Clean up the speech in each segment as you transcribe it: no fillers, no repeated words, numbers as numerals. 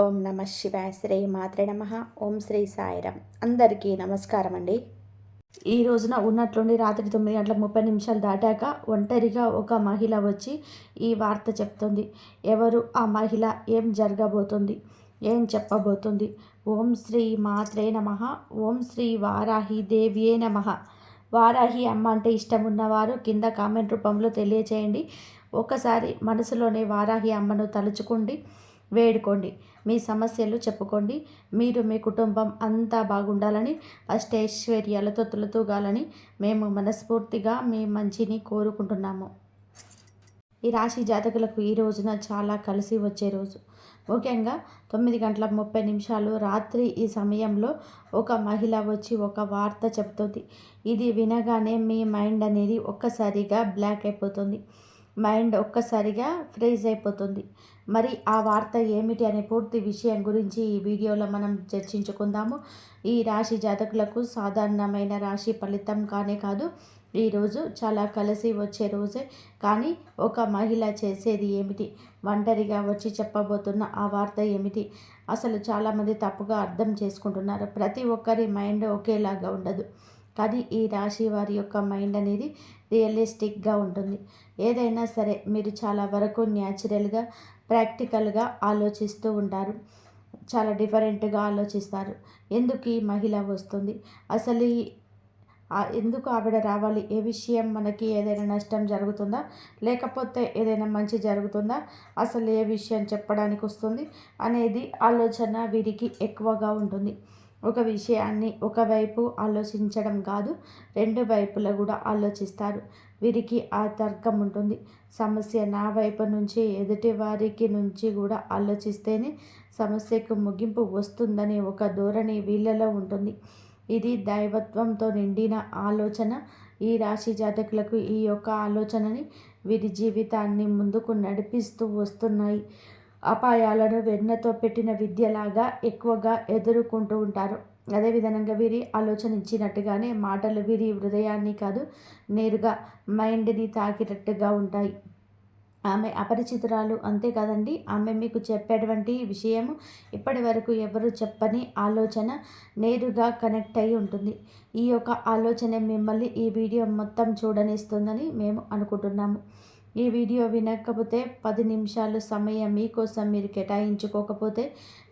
ఓం నమ శివాయ శ్రీ మాత్రే నమ. ఓం శ్రీ సాయిరామ్. అందరికీ నమస్కారం అండి. ఈ రోజున ఉన్నట్లుండి రాత్రి 9:30 దాటాక ఒంటరిగా ఒక మహిళ వచ్చి ఈ వార్త చెప్తుంది. ఎవరు ఆ మహిళ, ఏం జరగబోతుంది, ఏం చెప్పబోతుంది? ఓం శ్రీ మాత్రే నమ. ఓం శ్రీ వారాహి దేవ్యే నమ. వారాహి అమ్మ అంటే ఇష్టం ఉన్నవారు కింద కామెంట్ రూపంలో తెలియచేయండి. ఒకసారి మనసులోనే వారాహి అమ్మను తలుచుకోండి, వేడుకోండి, మీ సమస్యలు చెప్పుకోండి. మీరు మీ కుటుంబం అంతా బాగుండాలని, అష్టైశ్వర్యాలతో తులతూగాలని మేము మనస్ఫూర్తిగా మీ మంచిని కోరుకుంటున్నాము. ఈ రాశి జాతకులకు ఈ రోజున చాలా కలిసి వచ్చే రోజు. ముఖ్యంగా 9:30 రాత్రి ఈ సమయంలో ఒక మహిళ వచ్చి ఒక వార్త చెప్తుంది. ఇది వినగానే మీ మైండ్ అనేది ఒక్కసారిగా బ్లాక్ అయిపోతుంది. మైండ్ ఒక్కసారిగా ఫ్రీజ్ అయిపోతుంది. మరి ఆ వార్త ఏమిటి అనే పూర్తి విషయం గురించి ఈ వీడియోలో మనం చర్చించుకుందాము. ఈ రాశి జాతకులకు సాధారణమైన రాశి ఫలితం కానే కాదు, ఈరోజు చాలా కలిసి వచ్చే రోజే. కానీ ఒక మహిళ చేసేది ఏమిటి, ఒంటరిగా వచ్చి చెప్పబోతున్న ఆ వార్త ఏమిటి, అసలు చాలామంది తప్పుగా అర్థం చేసుకుంటున్నారు. ప్రతి ఒక్కరి మైండ్ ఒకేలాగా ఉండదు, కానీ ఈ రాశి వారి యొక్క మైండ్ అనేది రియలిస్టిక్గా ఉంటుంది. ఏదైనా సరే మీరు చాలా వరకు న్యాచురల్గా, ప్రాక్టికల్గా ఆలోచిస్తూ ఉంటారు. చాలా డిఫరెంట్గా ఆలోచిస్తారు. ఎందుకు ఈ మహిళ వస్తుంది, అసలు ఎందుకు ఆవిడ రావాలి, ఏ విషయం, మనకి ఏదైనా నష్టం జరుగుతుందా, లేకపోతే ఏదైనా మంచి జరుగుతుందా, అసలు ఏ విషయం చెప్పడానికి వస్తుంది అనేది ఆలోచన వీరికి ఎక్కువగా ఉంటుంది. ఒక విషయాన్ని ఒకవైపు ఆలోచించడం కాదు, రెండు వైపులా కూడా ఆలోచిస్తారు. వీరికి ఆ తర్కం ఉంటుంది. సమస్య నా వైపు నుంచి, ఎదుటి వారికి నుంచి కూడా ఆలోచిస్తేనే సమస్యకు ముగింపు వస్తుందనే ఒక ధోరణి వీళ్ళలో ఉంటుంది. ఇది దైవత్వంతో నిండిన ఆలోచన. ఈ రాశి జాతకులకు ఈ యొక్క ఆలోచనని వీరి జీవితాన్ని ముందుకు నడిపిస్తూ వస్తున్నాయి. అపాయాలను వెన్నతో పెట్టిన విద్యలాగా ఎక్కువగా ఎదుర్కొంటూ ఉంటారు. అదేవిధంగా వీరి ఆలోచన ఇచ్చినట్టుగానే మాటలు వీరి హృదయాన్ని కాదు, నేరుగా మైండ్ని తాకినట్టుగా ఉంటాయి. ఆమె అపరిచితురాలు, అంతే కదండి. ఆమె మీకు చెప్పేటువంటి విషయము ఇప్పటి వరకు ఎవరు చెప్పని ఆలోచన నేరుగా కనెక్ట్ అయి ఉంటుంది. ఈ యొక్క ఆలోచన మిమ్మల్ని ఈ వీడియో మొత్తం చూడనిస్తుందని మేము అనుకుంటున్నాము. ఈ వీడియో వినకపోతే 10 నిమిషాలు సమయం మీకోసం మీరు కేటాయించుకోకపోతే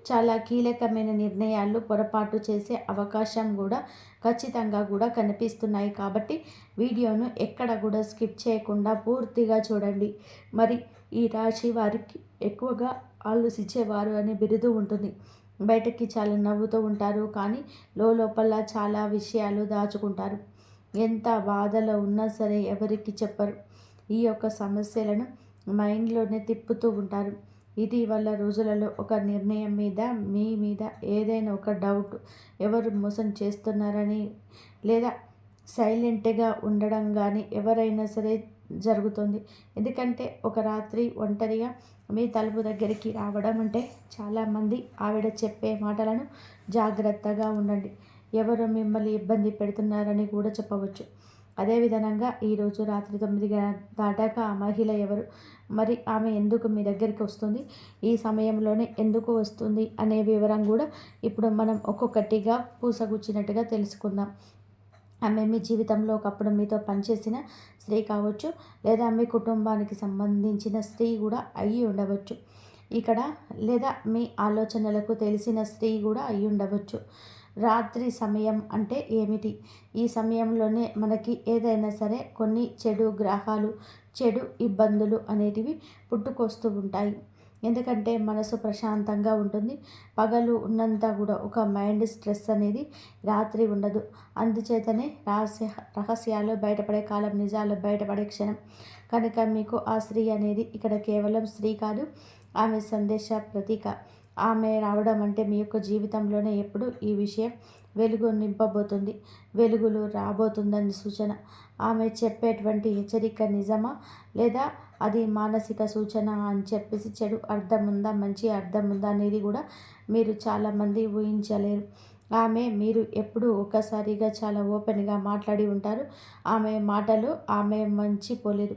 చాలా కీలకమైన నిర్ణయాలు పొరపాటు చేసే అవకాశం కూడా ఖచ్చితంగా కూడా కనిపిస్తున్నాయి. కాబట్టి వీడియోను ఎక్కడ కూడా స్కిప్ చేయకుండా పూర్తిగా చూడండి. మరి ఈ రాశి వారికి ఎక్కువగా ఆలోచించేవారు అనే బిరుదు ఉంటుంది. బయటకి చాలా నవ్వుతూ ఉంటారు, కానీ లోపల చాలా విషయాలు దాచుకుంటారు. ఎంత బాధలో ఉన్నా సరే ఎవరికి చెప్పరు. ఈ యొక్క సమస్యలను మైండ్లోనే తిప్పుతూ ఉంటారు. ఇటీవల రోజులలో ఒక నిర్ణయం మీద, మీ మీద ఏదైనా ఒక డౌట్, ఎవరు మోసం చేస్తున్నారని, లేదా సైలెంట్గా ఉండడం కానీ ఎవరైనా సరే జరుగుతుంది. ఎందుకంటే ఒక రాత్రి ఒంటరిగా మీ తలుపు దగ్గరికి రావడం అంటే చాలామంది ఆవిడ చెప్పే మాటలను జాగ్రత్తగా ఉండండి, ఎవరు మిమ్మల్ని ఇబ్బంది పెడుతున్నారని కూడా చెప్పవచ్చు. అదేవిధంగా ఈరోజు రాత్రి 9 దాటాక ఆ మహిళ ఎవరు, మరి ఆమె ఎందుకు మీ దగ్గరికి వస్తుంది, ఈ సమయంలోనే ఎందుకు వస్తుంది అనే వివరం కూడా ఇప్పుడు మనం ఒక్కొక్కటిగా పూసగుచ్చినట్టుగా తెలుసుకుందాం. ఆమె మీ జీవితంలో ఒకప్పుడు మీతో పనిచేసిన స్త్రీ కావచ్చు, లేదా మీ కుటుంబానికి సంబంధించిన స్త్రీ కూడా అయ్యి ఉండవచ్చు ఇక్కడ, లేదా మీ ఆలోచనలకు తెలిసిన స్త్రీ కూడా అయ్యి ఉండవచ్చు. రాత్రి సమయం అంటే ఏమిటి? ఈ సమయంలోనే మనకి ఏదైనా సరే కొన్ని చెడు గ్రహాలు, చెడు ఇబ్బందులు అనేటివి పుట్టుకొస్తూ ఉంటాయి. ఎందుకంటే మనసు ప్రశాంతంగా ఉంటుంది. పగలు ఉన్నంత కూడా ఒక మైండ్ స్ట్రెస్ అనేది రాత్రి ఉండదు. అందుచేతనే రహస్యాలు బయటపడే కాలం, నిజాలు బయటపడే క్షణం. కనుక మీకు ఆ స్త్రీ అనేది ఇక్కడ కేవలం స్త్రీ కాదు, ఆమె సందేశ ప్రతీక. ఆమె రావడం అంటే మీ యొక్క జీవితంలోనే ఎప్పుడు ఈ విషయం వెలుగు నింపబోతుంది, వెలుగులు రాబోతుందని సూచన. ఆమె చెప్పేటువంటి హెచ్చరిక నిజమా, లేదా అది మానసిక సూచన అని చెప్పేసి చెడు అర్థం ఉందా, మంచి అర్థం ఉందా అనేది కూడా మీరు చాలామంది ఊహించలేరు. ఆమె, మీరు ఎప్పుడు ఒక్కసారిగా చాలా ఓపెన్గా మాట్లాడి ఉంటారు. ఆమె మాటలు ఆమె మంచి పోలేదు.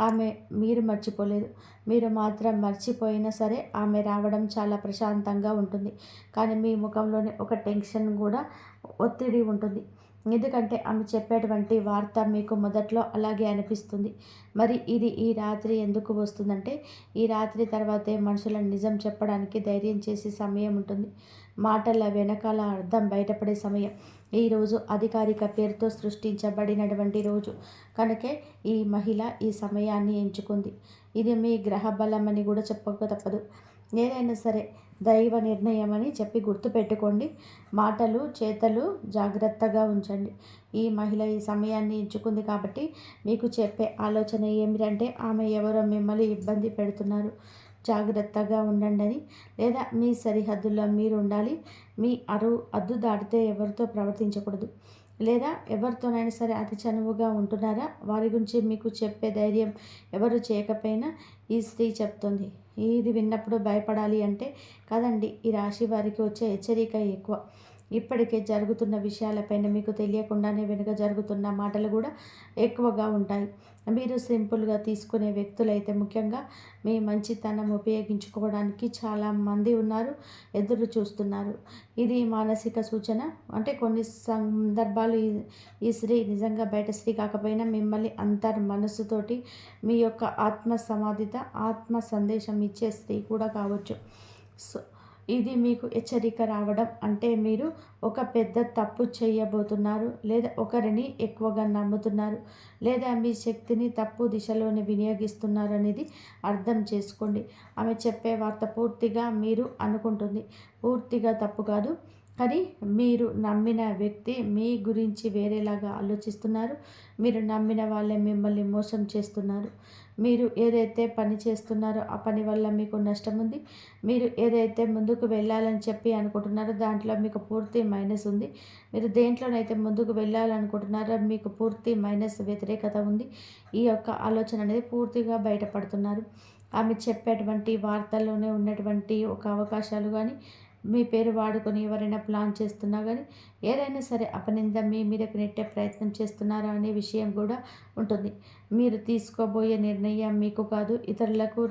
ఆమె మీరు మర్చిపోలేదు. మీరు మాత్రం మర్చిపోయినా సరే ఆమె రావడం చాలా ప్రశాంతంగా ఉంటుంది. కానీ మీ ముఖంలోనే ఒక టెన్షన్ కూడా, ఒత్తిడి ఉంటుంది. ఎందుకంటే ఆమె చెప్పేటువంటి వార్త మీకు మొదట్లో అలాగే అనిపిస్తుంది. మరి ఇది ఈ రాత్రి ఎందుకు వస్తుందంటే, ఈ రాత్రి తర్వాతే మనుషులను నిజం చెప్పడానికి ధైర్యం చేసే సమయం ఉంటుంది. మాటల వెనకాల అర్థం బయటపడే సమయం. ఈరోజు అధికారిక పేరుతో సృష్టించబడినటువంటి రోజు కనుకే ఈ మహిళ ఈ సమయాన్ని ఎంచుకుంది. ఇది మీ గ్రహ బలం అని కూడా చెప్పక తప్పదు. ఏదైనా సరే దైవ నిర్ణయం అని చెప్పి గుర్తుపెట్టుకోండి. మాటలు చేతలు జాగ్రత్తగా ఉంచండి. ఈ మహిళ ఈ సమయాన్ని ఎంచుకుంది కాబట్టి మీకు చెప్పే ఆలోచన ఏమిటంటే, ఆమె ఎవరో మిమ్మల్ని ఇబ్బంది పెడుతున్నారు, జాగ్రత్తగా ఉండండి, లేదా మీ సరిహద్దుల్లో మీరు ఉండాలి, మీ అద్దు దాటితే ఎవరితో ప్రవర్తించకూడదు, లేదా ఎవరితోనైనా సరే అతి చనువుగా ఉంటున్నారా, వారి గురించి మీకు చెప్పే ధైర్యం ఎవరు చేయకపోయినా ఈ స్త్రీ చెప్తుంది. ఇది విన్నప్పుడు భయపడాలి అంటే కదండి, ఈ రాశి వారికి వచ్చే హెచ్చరిక ఎక్కువ. ఇప్పటికే జరుగుతున్న విషయాలపైన మీకు తెలియకుండానే వెనుక జరుగుతున్న మాటలు కూడా ఎక్కువగా ఉంటాయి. మీరు సింపుల్గా తీసుకునే వ్యక్తులైతే ముఖ్యంగా మీ మంచితనం ఉపయోగించుకోవడానికి చాలామంది ఉన్నారు, ఎదురు చూస్తున్నారు. ఇది మానసిక సూచన. అంటే కొన్ని సందర్భాలు ఈ స్త్రీ నిజంగా బయట స్త్రీ కాకపోయినా మిమ్మల్ని మనసుతోటి మీ యొక్క ఆత్మ సమాధిత ఆత్మ సందేశం ఇచ్చే స్త్రీ కూడా కావచ్చు. సో ఇది మీకు హెచ్చరిక రావడం అంటే మీరు ఒక పెద్ద తప్పు చేయబోతున్నారు, లేదా ఒకరిని ఎక్కువగా నమ్ముతున్నారు, లేదా మీ శక్తిని తప్పు దిశలోనే వినియోగిస్తున్నారు అనేది అర్థం చేసుకోండి. ఆమె చెప్పే వార్త పూర్తిగా మీరు అనుకుంటుంది పూర్తిగా తప్పు కాదు. కానీ మీరు నమ్మిన వ్యక్తి మీ గురించి వేరేలాగా ఆలోచిస్తున్నారు. మీరు నమ్మిన వాళ్ళే మిమ్మల్ని మోసం చేస్తున్నారు. మీరు ఏదైతే పని చేస్తున్నారో ఆ పని వల్ల మీకు నష్టం ఉంది. మీరు ఏదైతే ముందుకు వెళ్ళాలని చెప్పి అనుకుంటున్నారో దాంట్లో మీకు పూర్తి మైనస్ ఉంది. మీరు దేంట్లోనైతే ముందుకు వెళ్ళాలనుకుంటున్నారో మీకు పూర్తి మైనస్ వ్యతిరేకత ఉంది. ఈ యొక్క ఆలోచన అనేది పూర్తిగా బయటపడుతున్నారు. ఆమె చెప్పేటువంటి వార్తల్లోనే ఉన్నటువంటి ఒక అవకాశాలు కానీ, మీ పేరు వాడుకొని ఎవరైనా ప్లాన్ చేస్తున్నా కానీ, ఏదైనా సరే అపనింద మీ మీదకి నెట్టే ప్రయత్నం చేస్తున్నారా అనే విషయం కూడా ఉంటుంది. మీరు తీసుకోబోయే నిర్ణయం మీకు కాదు, ఇతరులకు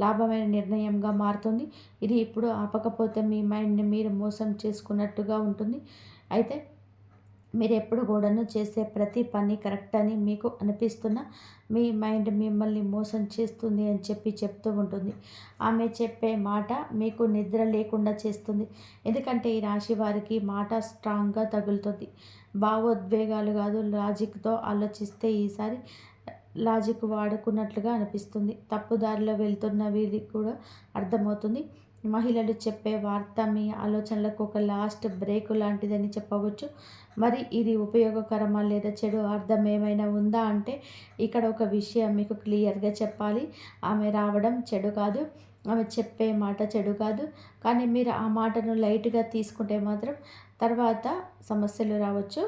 లాభమైన నిర్ణయంగా మారుతుంది. ఇది ఇప్పుడు ఆపకపోతే మీ మైండ్ని మీరు మోసం చేసుకున్నట్టుగా ఉంటుంది. అయితే మీరు ఎప్పుడు కూడాను చేసే ప్రతి పని కరెక్ట్ అని మీకు అనిపిస్తున్న మీ మైండ్ మిమ్మల్ని మోసం చేస్తుంది అని చెప్పి చెప్తూ ఉంటుంది. ఆమె చెప్పే మాట మీకు నిద్ర లేకుండా చేస్తుంది. ఎందుకంటే ఈ రాశి వారికి మాట స్ట్రాంగ్గా తగులుతుంది. భావోద్వేగాలు కాదు, లాజిక్తో ఆలోచిస్తే ఈసారి లాజిక్ వాడుకున్నట్లుగా అనిపిస్తుంది. తప్పుదారిలో వెళ్తున్న వీరికి కూడా అర్థమవుతుంది. మహిళలు చెప్పే వార్త మీ ఆలోచనలకు ఒక లాస్ట్ బ్రేక్ లాంటిదని చెప్పవచ్చు. మరి ఇది ఉపయోగకరమా లేదా చెడు అర్థం ఏమైనా ఉందా అంటే, ఇక్కడ ఒక విషయం మీకు క్లియర్గా చెప్పాలి. ఆమె రావడం చెడు కాదు, ఆమె చెప్పే మాట చెడు కాదు. కానీ మీరు ఆ మాటను లైట్గా తీసుకుంటే మాత్రం తర్వాత సమస్యలు రావచ్చు.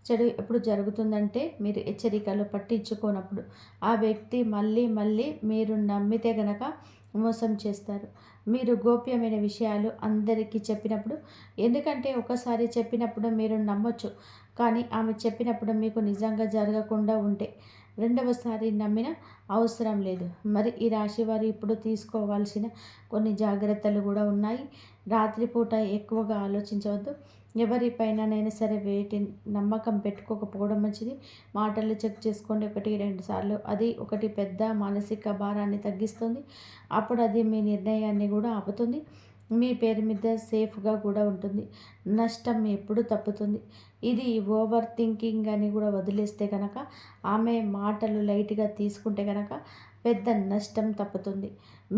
చెడు ఎప్పుడు జరుగుతుందంటే, మీరు హెచ్చరికలు పట్టించుకోనప్పుడు. ఆ వ్యక్తి మళ్ళీ మళ్ళీ మీరు నమ్మితే గనక మోసం చేస్తారు. మీరు గోప్యమైన విషయాలు అందరికీ చెప్పినప్పుడు, ఎందుకంటే ఒకసారి చెప్పినప్పుడు మీరు నమ్మొచ్చు. కానీ ఆమె చెప్పినప్పుడు మీకు నిజంగా జరగకుండా ఉంటే రెండవసారి నమ్మిన అవసరం లేదు. మరి ఈ రాశి వారు ఇప్పుడు తీసుకోవాల్సిన కొన్ని జాగ్రత్తలు కూడా ఉన్నాయి. రాత్రిపూట ఎక్కువగా ఆలోచించవద్దు. ఎవరిపైననైనా సరే నమ్మకం పెట్టుకోకపోవడం మంచిది. మాటలు చెక్ చేసుకోండి 1, 2 సార్లు. అది ఒకటి పెద్ద మానసిక భారాన్ని తగ్గిస్తుంది. అప్పుడు అది మీ నిర్ణయాన్ని కూడా ఆపుతుంది. మీ పేరు మీద సేఫ్గా కూడా ఉంటుంది. నష్టం ఎప్పుడు తప్పుతుంది. ఇది ఓవర్ థింకింగ్ అని కూడా వదిలేస్తే కనుక, ఆమె మాటలు లైట్గా తీసుకుంటే కనుక పెద్ద నష్టం తప్పుతుంది.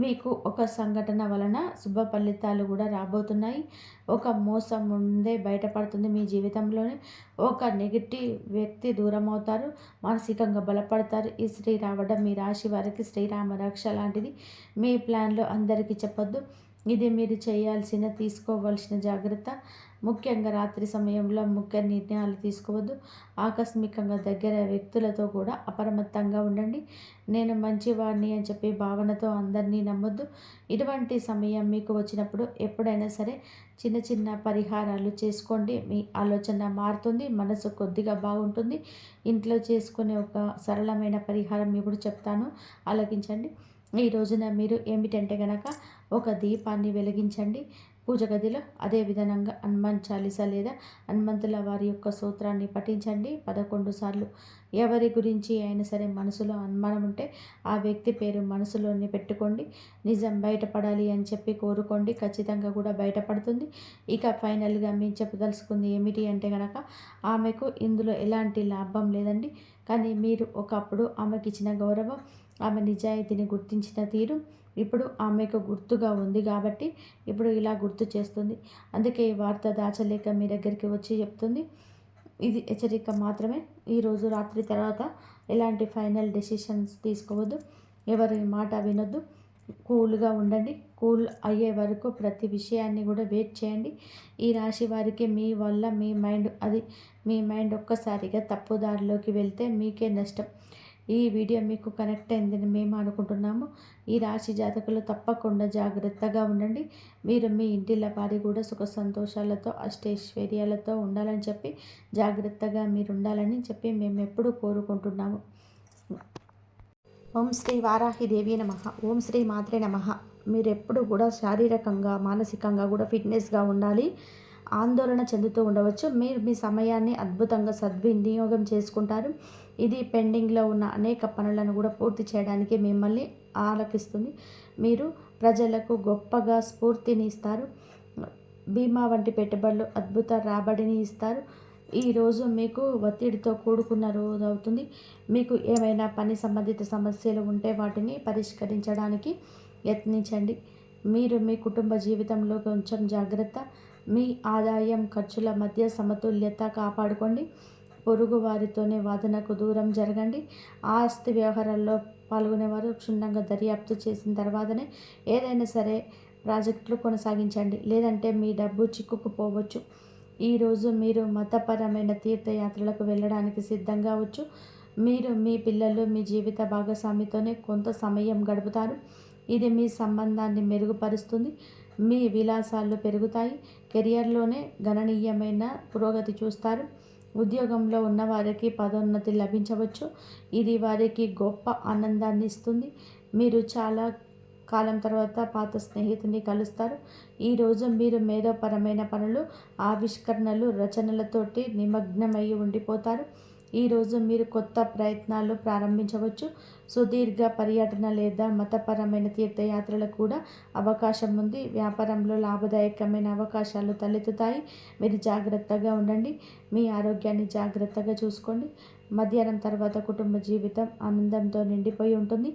మీకు ఒక సంఘటన వలన శుభ ఫలితాలు కూడా రాబోతున్నాయి. ఒక మోసం ముందే బయటపడుతుంది. మీ జీవితంలోనే ఒక నెగిటివ్ వ్యక్తి దూరం అవుతారు, మానసికంగా బలపడతారు. ఈ స్త్రీ రావడం మీ రాశి వారికి శ్రీరామ రక్ష లాంటిది. మీ ప్లాన్లో అందరికీ చెప్పొద్దు. ఇది మీరు చేయాల్సిన తీసుకోవాల్సిన జాగ్రత్త. ముఖ్యంగా రాత్రి సమయంలో ముఖ్య నిర్ణయాలు తీసుకోవద్దు. ఆకస్మికంగా దగ్గర వ్యక్తులతో కూడా అప్రమత్తంగా ఉండండి. నేను మంచివాడిని అని చెప్పి భావనతో అందరినీ నమ్మొద్దు. ఇటువంటి సమయం మీకు వచ్చినప్పుడు ఎప్పుడైనా సరే చిన్న చిన్న పరిహారాలు చేసుకోండి. మీ ఆలోచన మారుతుంది, మనసు కొద్దిగా బాగుంటుంది. ఇంట్లో చేసుకునే ఒక సరళమైన పరిహారం ఇప్పుడు చెప్తాను, ఆలకించండి. ఈ రోజున మీరు ఏమిటంటే గనక ఒక దీపాన్ని వెలిగించండి పూజ గదిలో. అదే విధంగా హనుమాన్ చాలీసా లేదా హనుమంతుల వారి యొక్క సూత్రాన్ని పఠించండి 11 సార్లు. ఎవరి గురించి అయినా సరే మనసులో అనుమానం ఉంటే ఆ వ్యక్తి పేరు మనసులోనే పెట్టుకోండి. నిజం బయటపడాలి అని చెప్పి కోరుకోండి, ఖచ్చితంగా కూడా బయటపడుతుంది. ఇక ఫైనల్గా మేము చెప్పదలుచుకుంది ఏమిటి అంటే కనుక, ఆమెకు ఇందులో ఎలాంటి లాభం లేదండి. కానీ మీరు ఒకప్పుడు ఆమెకి ఇచ్చిన గౌరవం, ఆమె నిజాయితీని గుర్తించిన తీరు ఇప్పుడు ఆమెకు గుర్తుగా ఉంది కాబట్టి ఇప్పుడు ఇలా గుర్తు చేస్తుంది. అందుకే ఈ వార్త దాచలేక మీ దగ్గరికి వచ్చి చెప్తుంది. ఇది హెచ్చరిక మాత్రమే. ఈరోజు రాత్రి తర్వాత ఎలాంటి ఫైనల్ డెసిషన్స్ తీసుకోవద్దు, ఎవరి మాట వినొద్దు. కూల్గా ఉండండి. కూల్ అయ్యే వరకు ప్రతి విషయాన్ని కూడా వెయిట్ చేయండి. ఈ రాశి వారికి మీ వల్ల మీ మైండ్ ఒక్కసారిగా తప్పుదారిలోకి వెళ్తే మీకే నష్టం. ఈ వీడియో మీకు కనెక్ట్ అయిందని మేము అనుకుంటున్నాము. ఈ రాశి జాతకులు తప్పకుండా జాగ్రత్తగా ఉండండి. మీరు మీ ఇంటిల వారి కూడా సుఖ సంతోషాలతో అష్టైశ్వర్యాలతో ఉండాలని చెప్పి, జాగ్రత్తగా మీరు ఉండాలని చెప్పి మేము ఎప్పుడూ కోరుకుంటున్నాము. ఓం శ్రీ వారాహిదేవి నమః. ఓం శ్రీ మాత్రే నమః. మీరు ఎప్పుడు కూడా శారీరకంగా మానసికంగా కూడా ఫిట్నెస్గా ఉండాలి. ఆందోళన చెందుతూ ఉండవచ్చు. మీరు మీ సమయాన్ని అద్భుతంగా సద్వినియోగం చేసుకుంటారు. ఇది పెండింగ్లో ఉన్న అనేక పనులను కూడా పూర్తి చేయడానికి మిమ్మల్ని ఆలకిస్తుంది. మీరు ప్రజలకు గొప్పగా స్ఫూర్తిని ఇస్తారు. బీమా వంటి పెట్టుబడులు అద్భుత రాబడిని ఇస్తారు. ఈరోజు మీకు ఒత్తిడితో కూడుకున్న రోజు అవుతుంది. మీకు ఏమైనా పని సంబంధిత సమస్యలు ఉంటే వాటిని పరిష్కరించడానికి యత్నించండి. మీరు మీ కుటుంబ జీవితంలో కొంచెం జాగ్రత్త. మీ ఆదాయం ఖర్చుల మధ్య సమతుల్యత కాపాడుకోండి. పొరుగు వారితోనే వాదనకు దూరం జరగండి. ఆస్తి వ్యవహారాల్లో పాల్గొనేవారు క్షుణ్ణంగా దర్యాప్తు చేసిన తర్వాతనే ఏదైనా సరే ప్రాజెక్టులు కొనసాగించండి, లేదంటే మీ డబ్బు చిక్కుకుపోవచ్చు. ఈరోజు మీరు మతపరమైన తీర్థయాత్రలకు వెళ్ళడానికి సిద్ధంగా అవ్వచ్చు. మీరు మీ పిల్లలు మీ జీవిత భాగస్వామితోనే కొంత సమయం గడుపుతారు. ఇది మీ సంబంధాన్ని మెరుగుపరుస్తుంది. మీ విలాసాలు పెరుగుతాయి. కెరియర్లోనే గణనీయమైన పురోగతి చూస్తారు. ఉద్యోగంలో ఉన్నవారికి పదోన్నతి లభించవచ్చు. ఇది వారికి గొప్ప ఆనందాన్ని ఇస్తుంది. మీరు చాలా కాలం తర్వాత పాత స్నేహితుని కలుస్తారు. ఈరోజు మీరు మేధోపరమైన పనులు, ఆవిష్కరణలు, రచనలతోటి నిమగ్నమై ఉండిపోతారు. ఈరోజు మీరు కొత్త ప్రయత్నాలు ప్రారంభించవచ్చు. సుదీర్ఘ పర్యటన లేదా మతపరమైన తీర్థయాత్రలకు కూడా అవకాశం ఉంది. వ్యాపారంలో లాభదాయకమైన అవకాశాలు తలెత్తుతాయి. మీరు జాగ్రత్తగా ఉండండి. మీ ఆరోగ్యాన్ని జాగ్రత్తగా చూసుకోండి. మధ్యాహ్నం తర్వాత కుటుంబ జీవితం ఆనందంతో నిండిపోయి ఉంటుంది.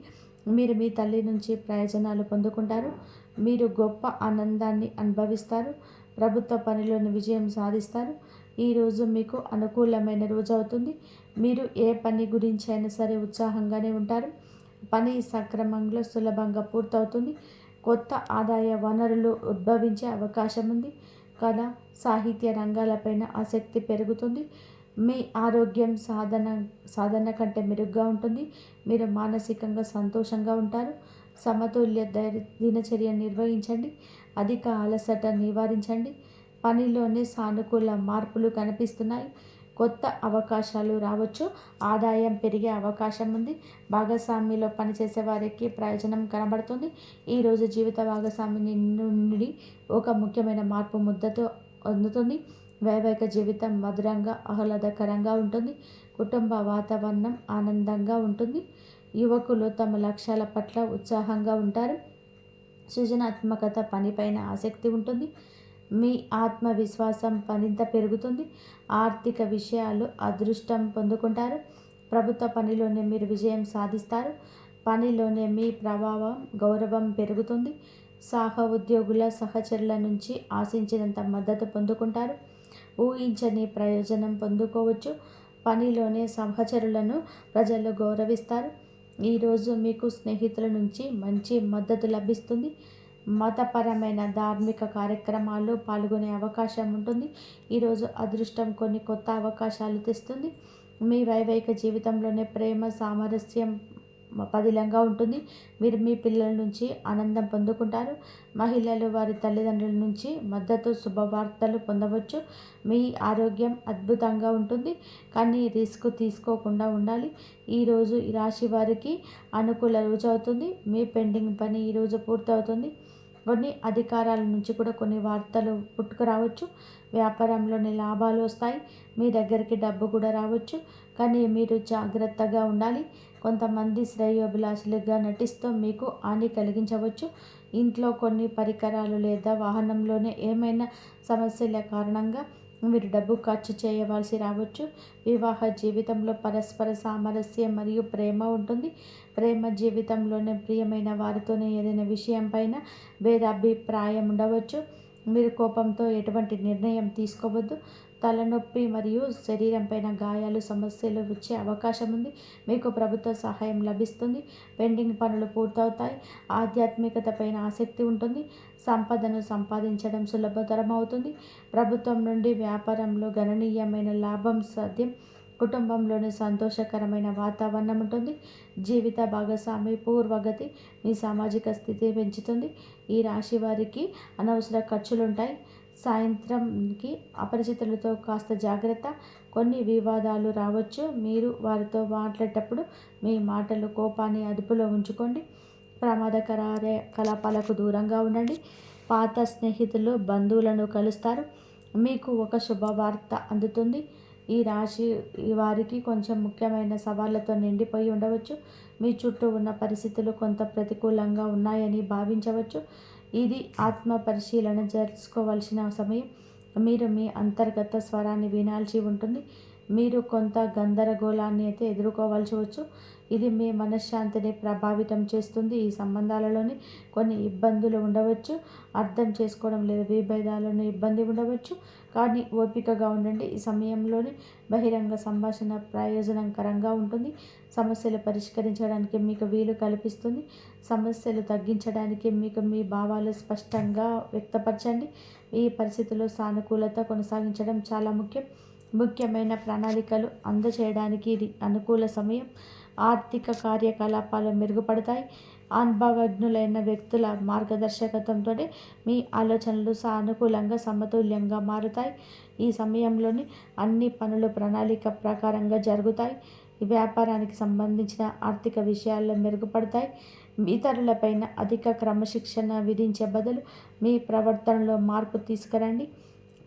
మీరు మీ తల్లి నుంచి ప్రయోజనాలు పొందుకుంటారు. మీరు గొప్ప ఆనందాన్ని అనుభవిస్తారు. ప్రభుత్వ పనిలోని విజయం సాధిస్తారు. ఈరోజు మీకు అనుకూలమైన రోజు అవుతుంది. మీరు ఏ పని గురించి అయినా సరే ఉత్సాహంగానే ఉంటారు. పని సక్రమంలో సులభంగా పూర్తవుతుంది. కొత్త ఆదాయ వనరులు ఉద్భవించే అవకాశం ఉంది. కళ, సాహిత్య రంగాలపైన ఆసక్తి పెరుగుతుంది. మీ ఆరోగ్యం సాధన కంటే మెరుగ్గా ఉంటుంది. మీరు మానసికంగా సంతోషంగా ఉంటారు. సమతుల్య దినచర్య నిర్వహించండి. అధిక అలసట నివారించండి. పనిలోనే సానుకూల మార్పులు కనిపిస్తున్నాయి. కొత్త అవకాశాలు రావచ్చు. ఆదాయం పెరిగే అవకాశం ఉంది. భాగస్వామిలో పనిచేసే వారికి ప్రయోజనం కనబడుతుంది. ఈరోజు జీవిత భాగస్వామి నుండి ఒక ముఖ్యమైన మార్పు ముద్దతో అందుతుంది. వైవాహిక జీవితం మధురంగా ఆహ్లాదకరంగా ఉంటుంది. కుటుంబ వాతావరణం ఆనందంగా ఉంటుంది. యువకులు తమ లక్ష్యాల పట్ల ఉత్సాహంగా ఉంటారు. సృజనాత్మకత, పనిపైన ఆసక్తి ఉంటుంది. మీ ఆత్మవిశ్వాసం మరింత పెరుగుతుంది. ఆర్థిక విషయాలు అదృష్టం పొందుకుంటారు. ప్రభుత్వ పనిలోనే మీరు విజయం సాధిస్తారు. పనిలోనే మీ ప్రభావం, గౌరవం పెరుగుతుంది. ఉద్యోగుల సహచరుల నుంచి ఆశించినంత మద్దతు పొందుకుంటారు. ఊహించని ప్రయోజనం పొందుకోవచ్చు. పనిలోనే సహచరులను ప్రజలు గౌరవిస్తారు. ఈరోజు మీకు స్నేహితుల నుంచి మంచి మద్దతు లభిస్తుంది. మతపరమైన ధార్మిక కార్యక్రమాల్లో పాల్గొనే అవకాశం ఉంటుంది. ఈరోజు అదృష్టం కొన్ని కొత్త అవకాశాలు తెస్తుంది. మీ వైవాహిక జీవితంలోనే ప్రేమ సామరస్యం పదిలంగా ఉంటుంది. మీరు మీ పిల్లల నుంచి ఆనందం పొందుకుంటారు. మహిళలు వారి తల్లిదండ్రుల నుంచి మద్దతు శుభవార్తలు పొందవచ్చు. మీ ఆరోగ్యం అద్భుతంగా ఉంటుంది, కానీ రిస్క్ తీసుకోకుండా ఉండాలి. ఈరోజు ఈ రాశి వారికి అనుకూల రోజు అవుతుంది. మీ పెండింగ్ పని ఈరోజు పూర్తవుతుంది. కొన్ని అధికారాల నుంచి కూడా కొన్ని వార్తలు పుట్టుకురావచ్చు. వ్యాపారంలోని లాభాలు వస్తాయి. మీ దగ్గరికి డబ్బు కూడా రావచ్చు, కానీ మీరు జాగ్రత్తగా ఉండాలి. కొంతమంది శ్రేయోభిలాషులుగా నటిస్తూ మీకు హాని కలిగించవచ్చు. ఇంట్లో కొన్ని పరికరాలు లేదా వాహనంలోనే ఏమైనా సమస్యల కారణంగా మీరు డబ్బు ఖర్చు చేయవలసి రావచ్చు. వివాహ జీవితంలో పరస్పర సామరస్యం మరియు ప్రేమ ఉంటుంది. ప్రేమ జీవితంలోనే ప్రియమైన వారితోనే ఏదైనా విషయం పైన భేదాభిప్రాయం ఉండవచ్చు. మీరు కోపంతో ఎటువంటి నిర్ణయం తీసుకోవద్దు. తలనొప్పి మరియు శరీరం పైన గాయాలు సమస్యలు వచ్చే అవకాశం ఉంది. మీకు ప్రభుత్వ సహాయం లభిస్తుంది. పెండింగ్ పనులు పూర్తవుతాయి. ఆధ్యాత్మికత పైన ఆసక్తి ఉంటుంది. సంపదను సంపాదించడం సులభతరం అవుతుంది. ప్రభుత్వం నుండి వ్యాపారంలో గణనీయమైన లాభం సాధ్యం. కుటుంబంలోని సంతోషకరమైన వాతావరణం ఉంటుంది. జీవిత భాగస్వామి పూర్వగతి మీ సామాజిక స్థితి పెంచుతుంది. ఈ రాశి వారికి అనవసర ఖర్చులు ఉంటాయి. సాయంత్రంకి అపరిచితులతో కాస్త జాగ్రత్త. కొన్ని వివాదాలు రావచ్చు. మీరు వారితో మాట్లాడేటప్పుడు మీ మాటలు కోపాన్ని అదుపులో ఉంచుకోండి. ప్రమాదకర కలాపాలకు దూరంగా ఉండండి. పాత స్నేహితులు బంధువులను కలుస్తారు. మీకు ఒక శుభవార్త అందుతుంది. ఈ రాశి వారికి కొంచెం ముఖ్యమైన సవాళ్ళతో నిండిపోయి ఉండవచ్చు. మీ చుట్టూ ఉన్న పరిస్థితులు కొంత ప్రతికూలంగా ఉన్నాయని భావించవచ్చు. ఇది ఆత్మ పరిశీలన చేసుకోవాల్సిన సమయం. మీరు మీ అంతర్గత స్వరాన్ని వినాల్సి ఉంటుంది. మీరు కొంత గందరగోళాన్ని అయితే ఎదుర్కోవాల్సి వచ్చు. ఇది మీ మనశ్శాంతిని ప్రభావితం చేస్తుంది. ఈ సంబంధాలలోని కొన్ని ఇబ్బందులు ఉండవచ్చు. అర్థం చేసుకోవడం లేదా విభేదాలను ఇబ్బంది ఉండవచ్చు, కానీ ఓపికగా ఉండండి. ఈ సమయంలోని బహిరంగ సంభాషణ ప్రయోజనకరంగా ఉంటుంది. సమస్యలు పరిష్కరించడానికి మీకు వీలు కల్పిస్తుంది. సమస్యలు తగ్గించడానికి మీకు మీ భావాలు స్పష్టంగా వ్యక్తపరచండి. ఈ పరిస్థితుల్లో సానుకూలత కొనసాగించడం చాలా ముఖ్యం. ముఖ్యమైన ప్రణాళికలు అందచేయడానికి ఇది అనుకూల సమయం. ఆర్థిక కార్యకలాపాలు మెరుగుపడతాయి. అనుభవజ్ఞులైన వ్యక్తుల మార్గదర్శకత్వంతో మీ ఆలోచనలు సానుకూలంగా సమతుల్యంగా మారుతాయి. ఈ సమయంలోని అన్ని పనులు ప్రణాళిక ప్రకారంగా జరుగుతాయి. ఈ వ్యాపారానికి సంబంధించిన ఆర్థిక విషయాల్లో మెరుగుపడతాయి. ఇతరులపైన అధిక క్రమశిక్షణ విధించే బదులు మీ ప్రవర్తనలో మార్పు తీసుకురండి.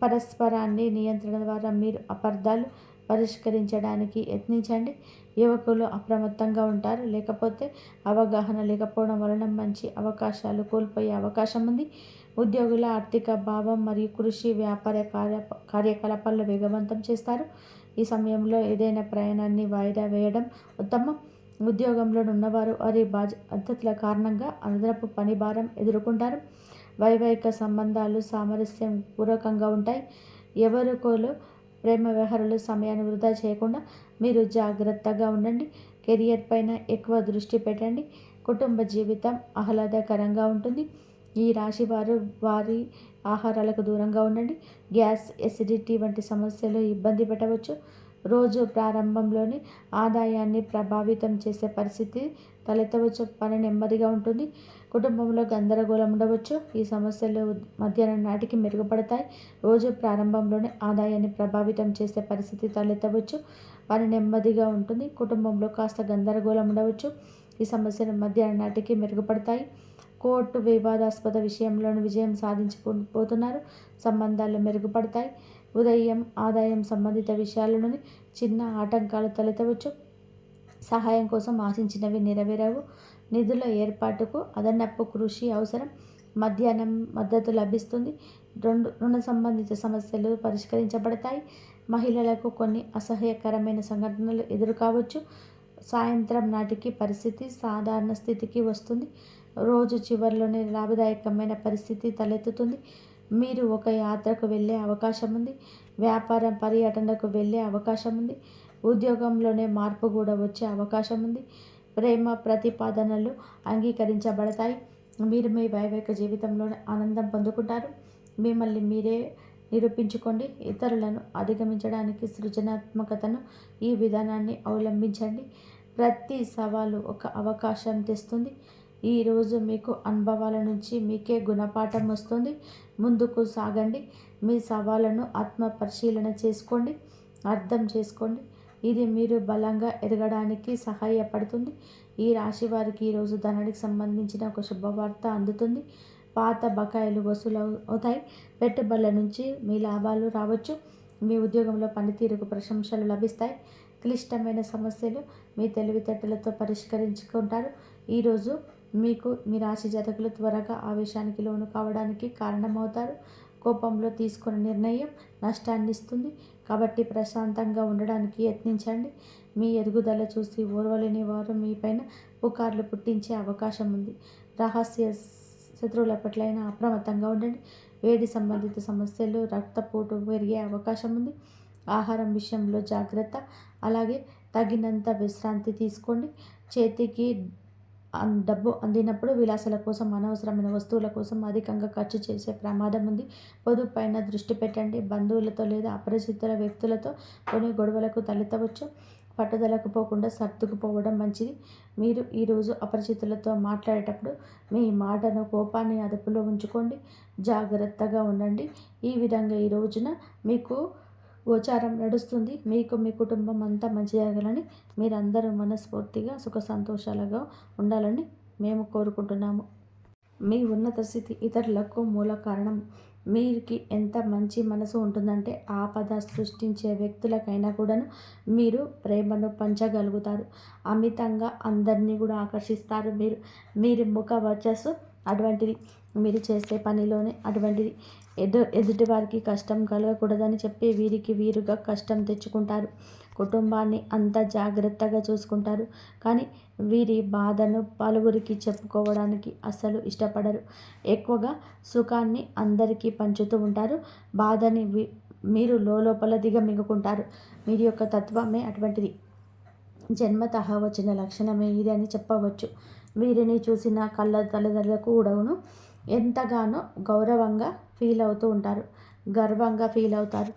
పరస్పరాన్ని నియంత్రణ ద్వారా మీరు అపార్థాలు పరిష్కరించడానికి యత్నించండి. యువకులు అప్రమత్తంగా ఉంటారు, లేకపోతే అవగాహన లేకపోవడం వలన మంచి అవకాశాలు కోల్పోయే అవకాశం ఉంది. ఉద్యోగుల ఆర్థిక భావం మరియు కృషి వ్యాపార కార్యకలాపాల్లో వేగవంతం చేస్తారు. ఈ సమయంలో ఏదైనా ప్రయాణాన్ని వాయిదా వేయడం ఉత్తమం. ఉద్యోగంలో ఉన్నవారు వారి బాధ్యతల కారణంగా అదనపు పని భారం ఎదుర్కొంటారు. వైవాహిక సంబంధాలు సామరస్యం పూర్వకంగా ఉంటాయి. ఎవరికోలు ప్రేమ వ్యవహారాలు సమయాన్ని వృధా చేయకుండా మీరు జాగ్రత్తగా ఉండండి. కెరియర్ పైన ఎక్కువ దృష్టి పెట్టండి. కుటుంబ జీవితం ఆహ్లాదకరంగా ఉంటుంది. ఈ రాశి వారు వారి ఆహారాలకు దూరంగా ఉండండి. గ్యాస్, ఎసిడిటీ వంటి సమస్యలు ఇబ్బంది పెట్టవచ్చు. రోజు ప్రారంభంలోని ఆదాయాన్ని ప్రభావితం చేసే పరిస్థితి తలెత్తవచ్చు. పని నెమ్మదిగా ఉంటుంది. కుటుంబంలో గందరగోళం ఉండవచ్చు. ఈ సమస్యలు మధ్యాహ్నం నాటికి మెరుగుపడతాయి. రోజు ప్రారంభంలోనే ఆదాయాన్ని ప్రభావితం చేసే పరిస్థితి తలెత్తవచ్చు. పని నెమ్మదిగా ఉంటుంది. కుటుంబంలో కాస్త గందరగోళం ఉండవచ్చు. ఈ సమస్యలు మధ్యాహ్నం నాటికి మెరుగుపడతాయి. కోర్టు వివాదాస్పద విషయంలోని విజయం సాధించబోతున్నారు. సంబంధాలు మెరుగుపడతాయి. ఉదయం ఆదాయం సంబంధిత విషయాలలోని చిన్న ఆటంకాలు తలెత్తవచ్చు. సహాయం కోసం ఆశించినవి నెరవేరవు. నిధుల ఏర్పాటుకు అదనపు కృషి అవసరం. మధ్యాహ్నం మద్దతు లభిస్తుంది. రుణ సంబంధిత సమస్యలు పరిష్కరించబడతాయి. మహిళలకు కొన్ని అసహ్యకరమైన సంఘటనలు ఎదురుకావచ్చు. సాయంత్రం నాటికి పరిస్థితి సాధారణ స్థితికి వస్తుంది. రోజు చివరిలోనే లాభదాయకమైన పరిస్థితి తలెత్తుతుంది. మీరు ఒక యాత్రకు వెళ్ళే అవకాశం ఉంది. వ్యాపార పర్యటనకు వెళ్ళే అవకాశం ఉంది. ఉద్యోగంలోనే మార్పు కూడా వచ్చే అవకాశం ఉంది. ప్రేమ ప్రతిపాదనలు అంగీకరించబడతాయి. మీరు మీ వైవాహిక జీవితంలోనే ఆనందం పొందుకుంటారు. మిమ్మల్ని మీరే నిరూపించుకోండి. ఇతరులను అధిగమించడానికి సృజనాత్మకతను ఈ విధానాన్ని అవలంబించండి. ప్రతి సవాలు ఒక అవకాశం తెస్తుంది. ఈరోజు మీకు అనుభవాల నుంచి మీకే గుణపాఠం వస్తుంది. ముందుకు సాగండి. మీ సవాళ్ళను ఆత్మ పరిశీలన చేసుకోండి, అర్థం చేసుకోండి. ఇది మీరు బలంగా ఎదగడానికి సహాయపడుతుంది. ఈ రాశి వారికి ఈరోజు ధనానికి సంబంధించిన ఒక శుభవార్త అందుతుంది. పాత బకాయిలు వసూలు అవుతాయి. పెట్టుబడుల నుంచి మీ లాభాలు రావచ్చు. మీ ఉద్యోగంలో పనితీరుకు ప్రశంసలు లభిస్తాయి. క్లిష్టమైన సమస్యలు మీ తెలివితేటలతో పరిష్కరించుకుంటారు. ఈరోజు మీకు మీ రాశి జాతకులు త్వరగా ఆవేశానికి లోను కావడానికి కారణమవుతారు. కోపంలో తీసుకున్న నిర్ణయం నష్టాన్ని ఇస్తుంది. కాబట్టి ప్రశాంతంగా ఉండడానికి యత్నించండి. మీ ఎదుగుదల చూసి ఓర్వలేని వారు మీపైన పుకార్లు పుట్టించే అవకాశం ఉంది. రహస్య శత్రువుల పట్లైనా అప్రమత్తంగా ఉండండి. వేడి సంబంధిత సమస్యలు, రక్తపోటు పెరిగే అవకాశం ఉంది. ఆహారం విషయంలో జాగ్రత్త. అలాగే తగినంత విశ్రాంతి తీసుకోండి. చేతికి డబ్బు అందినప్పుడు విలాసాల కోసం, అనవసరమైన వస్తువుల కోసం అధికంగా ఖర్చు చేసే ప్రమాదం ఉంది. పొదుపు పైన దృష్టి పెట్టండి. బంధువులతో లేదా అపరిచితుల వ్యక్తులతో కొన్ని గొడవలకు తలెత్తవచ్చు. పట్టుదలకు పోకుండా సర్దుకుపోవడం మంచిది. మీరు ఈరోజు అపరిచితులతో మాట్లాడేటప్పుడు మీ మాటను, కోపాన్ని అదుపులో ఉంచుకోండి. జాగ్రత్తగా ఉండండి. ఈ విధంగా ఈ రోజున మీకు గోచారం నడుస్తుంది. మీకు మీ కుటుంబం అంతా మంచి జరగాలని, మీరందరూ మనస్ఫూర్తిగా సుఖ సంతోషాలుగా ఉండాలని మేము కోరుకుంటున్నాము. మీ ఉన్నత స్థితి ఇతరులకు మూల కారణం. మీరికి ఎంత మంచి మనసు ఉంటుందంటే ఆపద సృష్టించే వ్యక్తులకైనా కూడాను మీరు ప్రేమను పంచగలుగుతారు. అమితంగా అందరినీ కూడా ఆకర్షిస్తారు. మీరు ముఖ వర్చస్సు అటువంటిది. మీరు చేసే పనిలోనే అటువంటిది. ఎదుటి వారికి కష్టం కలగకూడదని చెప్పి వీరికి వీరుగా కష్టం తెచ్చుకుంటారు. కుటుంబాన్ని అంత జాగ్రత్తగా చూసుకుంటారు. కానీ వీరి బాధను పలువురికి చెప్పుకోవడానికి అస్సలు ఇష్టపడరు. ఎక్కువగా సుఖాన్ని అందరికీ పంచుతూ ఉంటారు. బాధని మీరు లోపల దిగమింగుకుంటారు. వీరి యొక్క తత్వమే అటువంటిది. జన్మతః వచ్చిన లక్షణమే ఇది అని చెప్పవచ్చు. వీరిని చూసిన కళ్ళ తల్లిదండ్రులకు కూడాను ఎంతగానో గౌరవంగా ఫీల్ అవుతూ ఉంటారు, గర్వంగా ఫీల్ అవుతారు.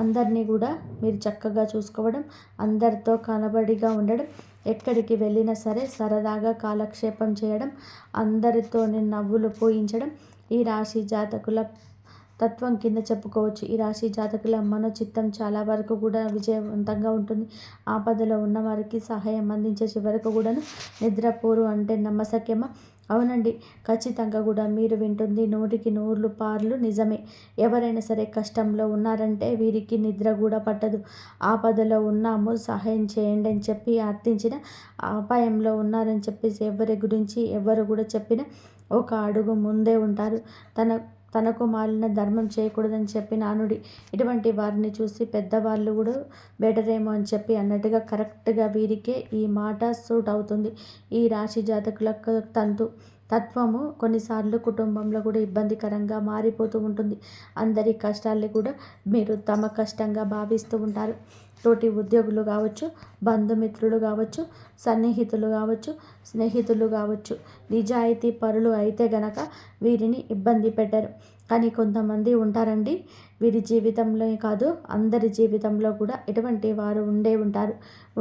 అందరినీ కూడా మీరు చక్కగా చూసుకోవడం, అందరితో కనబడిగా ఉండడం, ఎక్కడికి వెళ్ళినా సరే సరదాగా కాలక్షేపం చేయడం, అందరితోని నవ్వులు పోయించడం ఈ రాశి జాతకుల తత్వం కింద చెప్పుకోవచ్చు. ఈ రాశి జాతకుల మనోచిత్తం చాలా వరకు కూడా విజయవంతంగా ఉంటుంది. ఆపదలో ఉన్నవారికి సహాయం అందించే చివరకు కూడాను నిద్రపోరు అంటే నమ్మశక్యమా? అవునండి, ఖచ్చితంగా కూడా మీరు వింటుంది 100% నిజమే. ఎవరైనా సరే కష్టంలో ఉన్నారంటే వీరికి నిద్ర కూడా పట్టదు. ఆపదలో ఉన్నాము సహాయం చేయండి అని చెప్పి అర్థించిన, అపాయంలో ఉన్నారని చెప్పేసి ఎవరి గురించి ఎవరు కూడా చెప్పినా ఒక అడుగు ముందే ఉంటారు. తనకు మాలిన ధర్మం చేయకూడదని చెప్పి నానుడి. ఇటువంటి వారిని చూసి పెద్దవాళ్ళు కూడా బెటరేమో అని చెప్పి అన్నట్టుగా కరెక్ట్గా వీరికే ఈ మాట సూట్ అవుతుంది. ఈ రాశి జాతకుల తత్వము కొన్నిసార్లు కుటుంబంలో కూడా ఇబ్బందికరంగా మారిపోతూ ఉంటుంది. అందరి కష్టాల్ని కూడా మీరు తమ కష్టంగా భావిస్తూ ఉంటారు. తోటి ఉద్యోగులు కావచ్చు, బంధుమిత్రులు కావచ్చు, సన్నిహితులు కావచ్చు, స్నేహితులు కావచ్చు, నిజాయితీ పరులు అయితే గనక వీరిని ఇబ్బంది పెట్టరు. కానీ కొంతమంది ఉంటారండి, వీరి జీవితంలో కాదు అందరి జీవితంలో కూడా ఇటువంటి వారు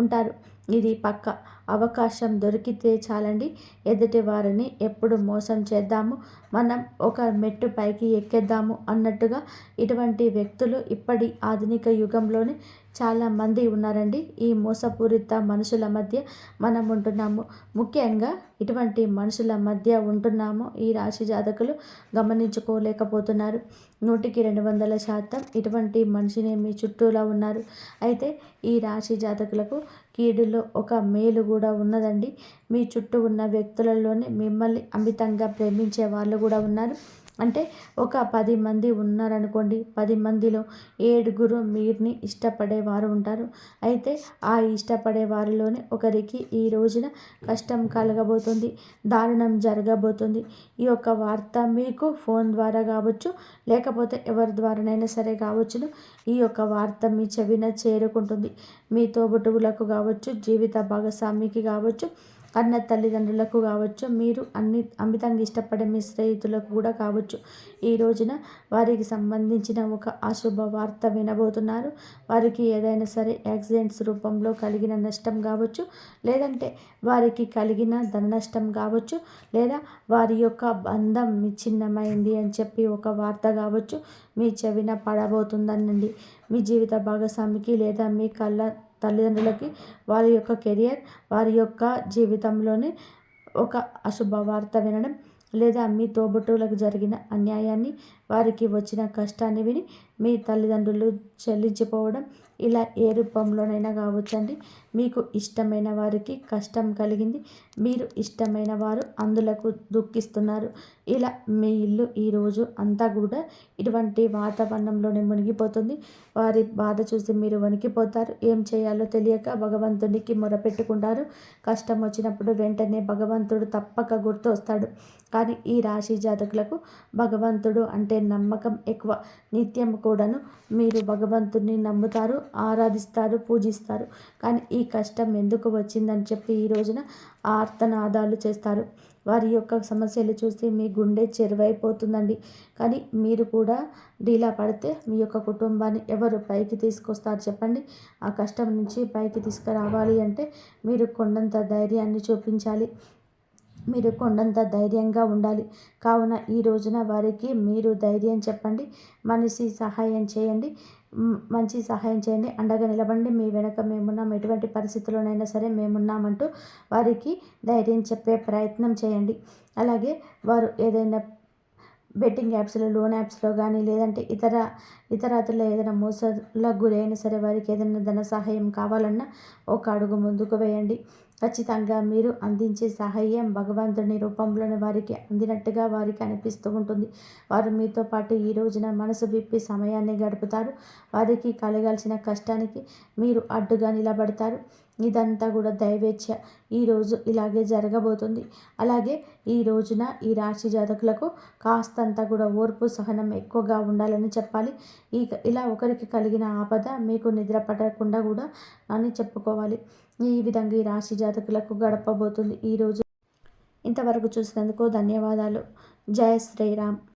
ఉంటారు. ఇది పక్క. అవకాశం దొరికితే చాలండి ఎదుటి వారిని ఎప్పుడు మోసం చేద్దాము, మనం ఒక మెట్టు పైకి ఎక్కేద్దాము అన్నట్టుగా ఇటువంటి వ్యక్తులు ఇప్పటి ఆధునిక యుగంలోనే చాలామంది ఉన్నారండి. ఈ మోసపూరిత మనుషుల మధ్య మనం ఉంటున్నాము. ముఖ్యంగా ఇటువంటి మనుషుల మధ్య ఉంటున్నాము ఈ రాశి జాతకులు గమనించుకోలేకపోతున్నారు. 100% ఇటువంటి మనిషినే మీ చుట్టూలా ఉన్నారు. అయితే ఈ రాశి జాతకులకు కీడులో ఒక మేలు కూడా ఉన్నదండి. మీ చుట్టూ ఉన్న వ్యక్తులలోనే మిమ్మల్ని అమితంగా ప్రేమించే వాళ్ళు కూడా ఉన్నారు. అంటే ఒక 10 మంది ఉన్నారనుకోండి, 10 మందిలో 7 మీరుని ఇష్టపడేవారు ఉంటారు. అయితే ఆ ఇష్టపడే వారిలోనే ఒకరికి ఈ రోజున కష్టం కలగబోతుంది, దారుణం జరగబోతుంది. ఈ యొక్క వార్త మీకు ఫోన్ ద్వారా కావచ్చు, లేకపోతే ఎవరి ద్వారానైనా సరే కావచ్చును, ఈ యొక్క వార్త మీ చెవిన చేరుకుంటుంది. మీ తోబుట్టువులకు కావచ్చు, జీవిత భాగస్వామికి కావచ్చు, కన్న తల్లిదండ్రులకు కావచ్చు, మీరు అమితంగా ఇష్టపడే మీ స్నేహితులకు కూడా కావచ్చు, ఈ రోజున వారికి సంబంధించిన ఒక అశుభ వార్త వినబోతున్నారు. వారికి ఏదైనా సరే యాక్సిడెంట్స్ రూపంలో కలిగిన నష్టం కావచ్చు, లేదంటే వారికి కలిగిన ధన నష్టం కావచ్చు, లేదా వారి యొక్క బంధం విచ్ఛిన్నమైంది అని చెప్పి ఒక వార్త కావచ్చు మీ చెవిన పడబోతుందనండి. మీ జీవిత భాగస్వామికి లేదా మీ తల్లిదండ్రులకి వారి యొక్క కెరియర్, వారి యొక్క జీవితంలోనే ఒక అశుభ వార్త వినడం, లేదా మీ తోబుట్టువులకు జరిగిన అన్యాయాన్ని, వారికి వచ్చిన కష్టాన్ని విని మీ తల్లిదండ్రులు చెల్లించిపోవడం, ఇలా ఏ రూపంలోనైనా కావచ్చండి. మీకు ఇష్టమైన వారికి కష్టం కలిగింది, మీరు ఇష్టమైన వారు అందులకు దుఃఖిస్తున్నారు. ఇలా మీ ఇల్లు ఈరోజు అంతా కూడా ఇటువంటి వాతావరణంలోనే మునిగిపోతుంది. వారి బాధ చూసి మీరు వణికిపోతారు. ఏం చేయాలో తెలియక భగవంతునికి మొరపెట్టుకుంటారు. కష్టం వచ్చినప్పుడు వెంటనే భగవంతుడు తప్పక గుర్తు వస్తాడు. కానీ ఈ రాశి జాతకులకు భగవంతుడు అంటే నమ్మకం ఎక్కువ. నిత్యం కూడాను మీరు భగవంతుడిని నమ్ముతారు, ఆరాధిస్తారు, పూజిస్తారు. కానీ ఈ కష్టం ఎందుకు వచ్చిందని చెప్పి ఈ రోజున ఆర్తనాదాలు చేస్తారు. వారి యొక్క సమస్యలు చూసి మీ గుండె చెరువైపోతుందండి. కానీ మీరు కూడా డీలా పడితే మీ యొక్క కుటుంబాన్ని ఎవరు పైకి తీసుకొస్తారు చెప్పండి? ఆ కష్టం నుంచి పైకి తీసుకురావాలి అంటే మీరు కొండంత ధైర్యాన్ని చూపించాలి. మీరు కొండంత ధైర్యంగా ఉండాలి. కావున ఈ రోజున వారికి మీరు ధైర్యం చెప్పండి, మనిషి సహాయం చేయండి, మంచి సహాయం చేయండి, అండగా నిలబండి, మీ వెనక మేమున్నాం, ఎటువంటి పరిస్థితుల్లోనైనా సరే మేమున్నామంటూ వారికి ధైర్యం చెప్పే ప్రయత్నం చేయండి. అలాగే వారు ఏదైనా బెట్టింగ్ యాప్స్లో, లోన్ యాప్స్లో కానీ, లేదంటే ఇతరాతుల్లో ఏదైనా మోసాలకు గురి అయినా సరే వారికి ఏదైనా ధన సహాయం కావాలన్నా ఒక అడుగు ముందుకు వేయండి. ఖచ్చితంగా మీరు అందించే సహాయం భగవంతుని రూపంలోనే వారికి అందినట్టుగా వారికి అనిపిస్తూ ఉంటుంది. వారు మీతో పాటు ఈ రోజున మనసు విప్పి సమయాన్ని గడుపుతారు. వారికి కలగాల్సిన కష్టానికి మీరు అడ్డుగా నిలబడతారు. ఇదంతా కూడా దైవేచ్ఛ. ఈరోజు ఇలాగే జరగబోతుంది. అలాగే ఈ రోజున ఈ రాశి జాతకులకు కాస్తంత కూడా ఓర్పు, సహనం ఎక్కువగా ఉండాలని చెప్పాలి. ఇలా ఒకరికి కలిగిన ఆపద మీకు నిద్ర పట్టకుండా కూడా అని చెప్పుకోవాలి. ఈ విధంగా ఈ రాశి జాతకులకు గడపబోతుంది ఈరోజు. ఇంతవరకు చూసినందుకు ధన్యవాదాలు. జై శ్రీరామ్.